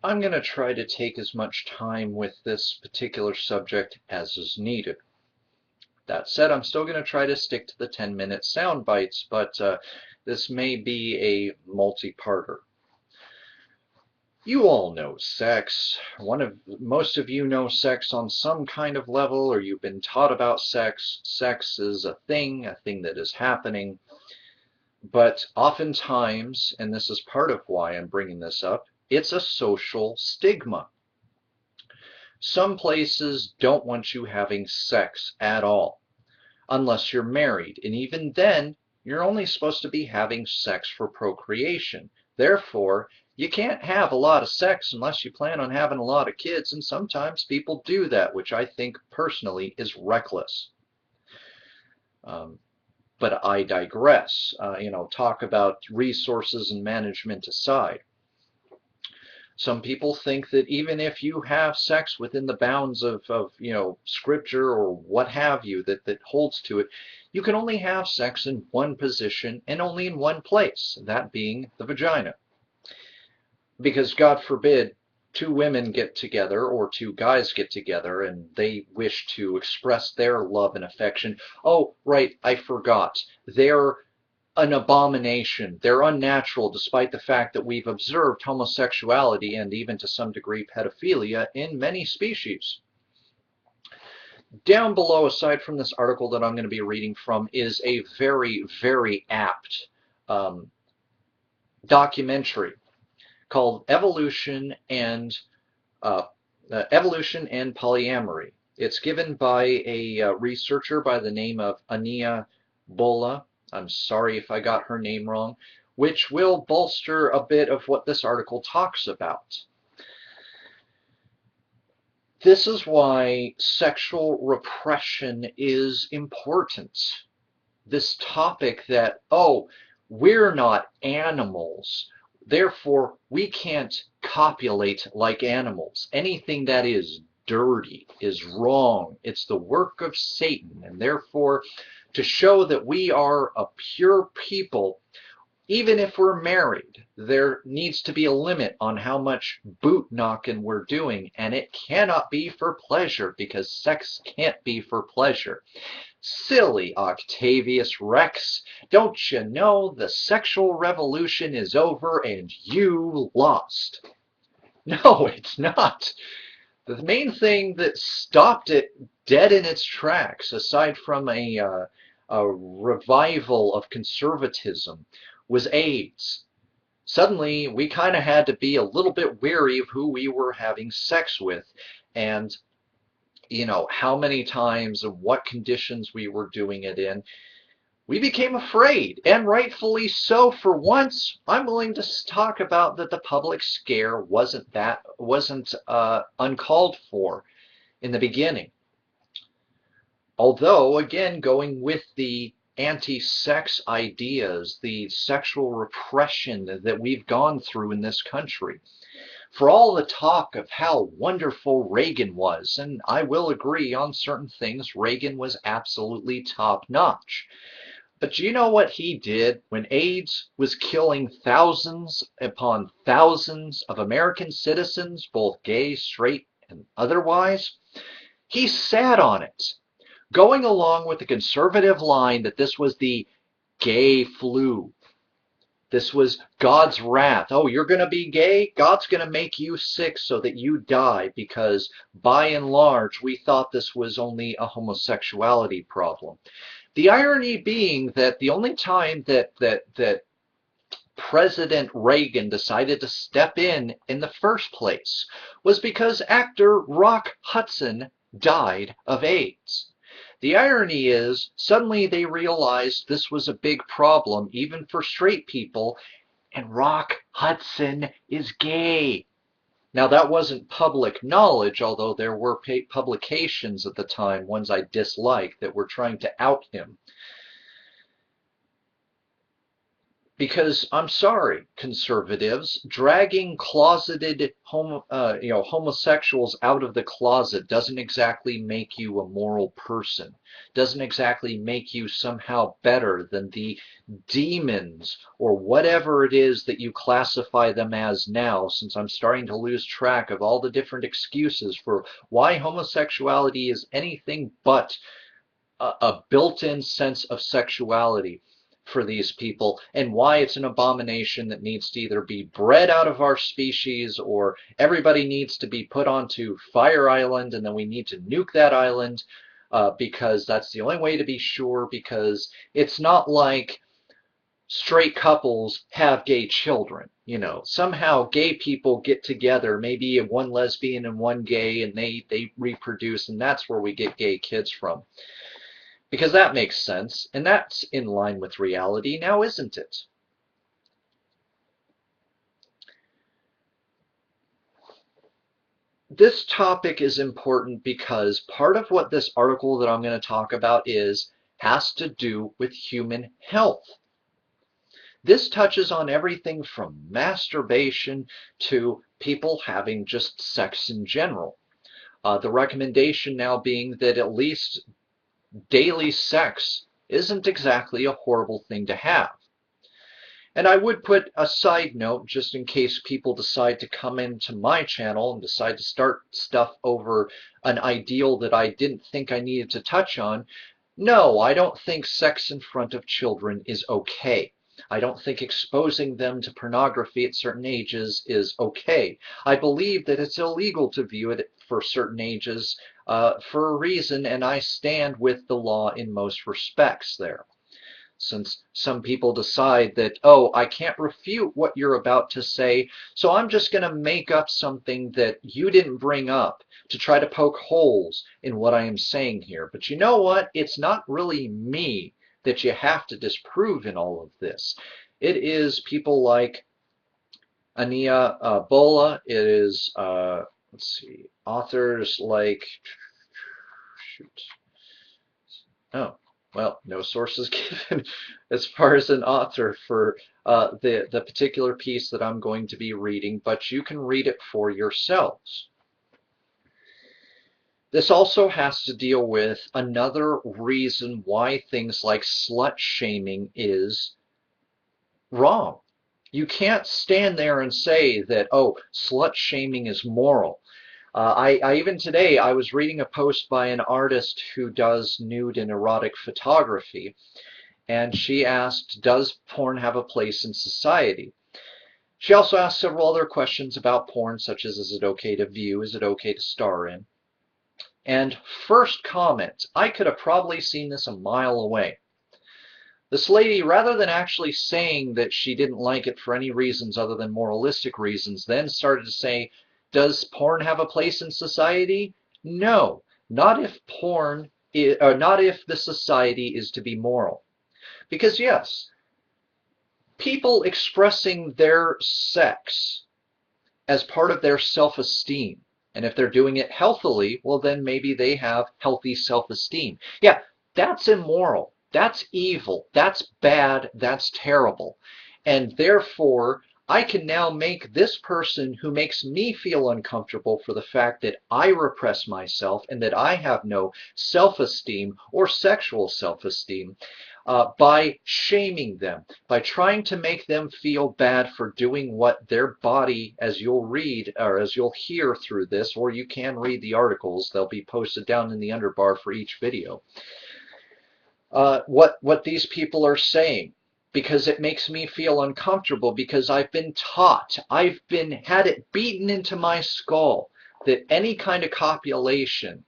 I'm going to try to take as much time with this particular subject as is needed. That said, I'm still going to try to stick to the 10-minute sound bites, but this may be a multi-parter. You all know sex. Most of you know sex on some kind of level, or you've been taught about sex. Sex is a thing that is happening. But oftentimes, and this is part of why I'm bringing this up, it's a social stigma. Some places don't want you having sex at all, unless you're married, and even then, you're only supposed to be having sex for procreation. Therefore, you can't have a lot of sex unless you plan on having a lot of kids, and sometimes people do that, which I think personally is reckless. Um, but I digress. Talk about resources and management aside. Some people think that even if you have sex within the bounds of scripture or what have you that holds to it, you can only have sex in one position and only in one place, that being the vagina. Because God forbid two women get together or two guys get together and they wish to express their love and affection. Oh, right, I forgot. They're an abomination. They're unnatural, despite the fact that we've observed homosexuality and even to some degree pedophilia in many species. Down below, aside from this article that I'm going to be reading from, is a very, very apt documentary called uh, Evolution and Polyamory. It's given by a researcher by the name of Ania Bola. I'm sorry if I got her name wrong, which will bolster a bit of what this article talks about. This is why sexual repression is important. This topic that, oh, we're not animals, therefore we can't copulate like animals. Anything that is dirty is wrong. It's the work of Satan, and therefore to show that we are a pure people, even if we're married, there needs to be a limit on how much boot knocking we're doing, and it cannot be for pleasure because sex can't be for pleasure. Silly Octavius Rex, don't you know the sexual revolution is over and you lost? No, it's not. The main thing that stopped it dead in its tracks, aside from a revival of conservatism, was AIDS. Suddenly, we kind of had to be a little bit wary of who we were having sex with, and how many times and what conditions we were doing it in. We became afraid, and rightfully so. For once, I'm willing to talk about that the public scare wasn't uncalled for in the beginning. Although, again, going with the anti-sex ideas, the sexual repression that we've gone through in this country, for all the talk of how wonderful Reagan was, and I will agree on certain things, Reagan was absolutely top notch. But do you know what he did when AIDS was killing thousands upon thousands of American citizens, both gay, straight, and otherwise? He sat on it, going along with the conservative line that this was the gay flu. This was God's wrath. Oh, you're going to be gay? God's going to make you sick so that you die, because by and large, we thought this was only a homosexuality problem. The irony being that the only time that President Reagan decided to step in the first place was because actor Rock Hudson died of AIDS. The irony is, suddenly they realized this was a big problem, even for straight people, and Rock Hudson is gay. Now, that wasn't public knowledge, although there were publications at the time, ones I disliked, that were trying to out him. Because I'm sorry, conservatives, dragging closeted homosexuals out of the closet doesn't exactly make you a moral person. Doesn't exactly make you somehow better than the demons or whatever it is that you classify them as now, since I'm starting to lose track of all the different excuses for why homosexuality is anything but a built-in sense of sexuality for these people, and why it's an abomination that needs to either be bred out of our species, or everybody needs to be put onto Fire Island and then we need to nuke that island, because that's the only way to be sure, because it's not like straight couples have gay children. You know, somehow gay people get together, maybe one lesbian and one gay, and they reproduce, and that's where we get gay kids from. Because that makes sense, and that's in line with reality now, isn't it? This topic is important because part of what this article that I'm going to talk about has to do with human health. This touches on everything from masturbation to people having just sex in general. The recommendation now being that at least daily sex isn't exactly a horrible thing to have. And I would put a side note, just in case people decide to come into my channel and decide to start stuff over an ideal that I didn't think I needed to touch on. No, I don't think sex in front of children is okay. I don't think exposing them to pornography at certain ages is okay. I believe that it's illegal to view it for certain ages for a reason, and I stand with the law in most respects there. Since some people decide that, oh, I can't refute what you're about to say, so I'm just going to make up something that you didn't bring up to try to poke holes in what I am saying here. But you know what? It's not really me that you have to disprove in all of this. It is people like Ania Bola. It is, let's see, authors like, shoot, oh, well, no sources given as far as an author for the particular piece that I'm going to be reading, but you can read it for yourselves. This also has to deal with another reason why things like slut shaming is wrong. You can't stand there and say that, oh, slut shaming is moral. I even today, I was reading a post by an artist who does nude and erotic photography, and she asked, does porn have a place in society? She also asked several other questions about porn, such as, is it okay to view? Is it okay to star in? And first comment, I could have probably seen this a mile away. This lady, rather than actually saying that she didn't like it for any reasons other than moralistic reasons, then started to say, does porn have a place in society? No, not if not if the society is to be moral. Because yes, people expressing their sex as part of their self-esteem, and if they're doing it healthily, well then maybe they have healthy self-esteem. Yeah, that's immoral. That's evil. That's bad. That's terrible. And therefore, I can now make this person who makes me feel uncomfortable for the fact that I repress myself and that I have no self-esteem or sexual self-esteem, by shaming them, by trying to make them feel bad for doing what their body, as you'll read, or as you'll hear through this, or you can read the articles, they'll be posted down in the underbar for each video, what these people are saying, because it makes me feel uncomfortable, because I've been taught, had it beaten into my skull that any kind of copulation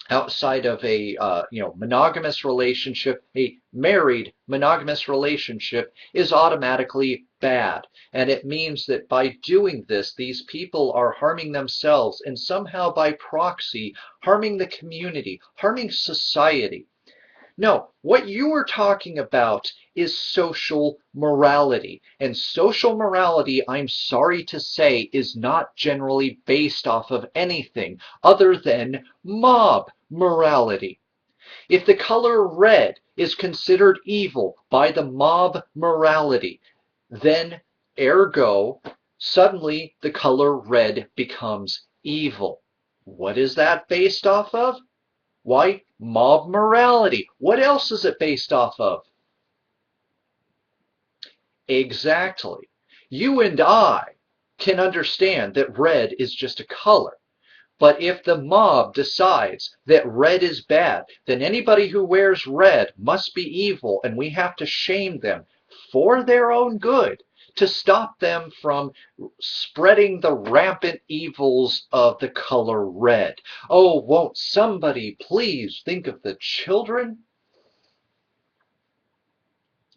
outside of a monogamous relationship, a married monogamous relationship, is automatically bad. And it means that by doing this, these people are harming themselves and somehow by proxy harming the community, harming society. No, what you are talking about is social morality. And social morality, I'm sorry to say, is not generally based off of anything other than mob morality. If the color red is considered evil by the mob morality, then ergo, suddenly the color red becomes evil. What is that based off of? Why, mob morality. What else is it based off of? Exactly. You and I can understand that red is just a color. But if the mob decides that red is bad, then anybody who wears red must be evil, and we have to shame them for their own good to stop them from spreading the rampant evils of the color red. Oh, won't somebody please think of the children?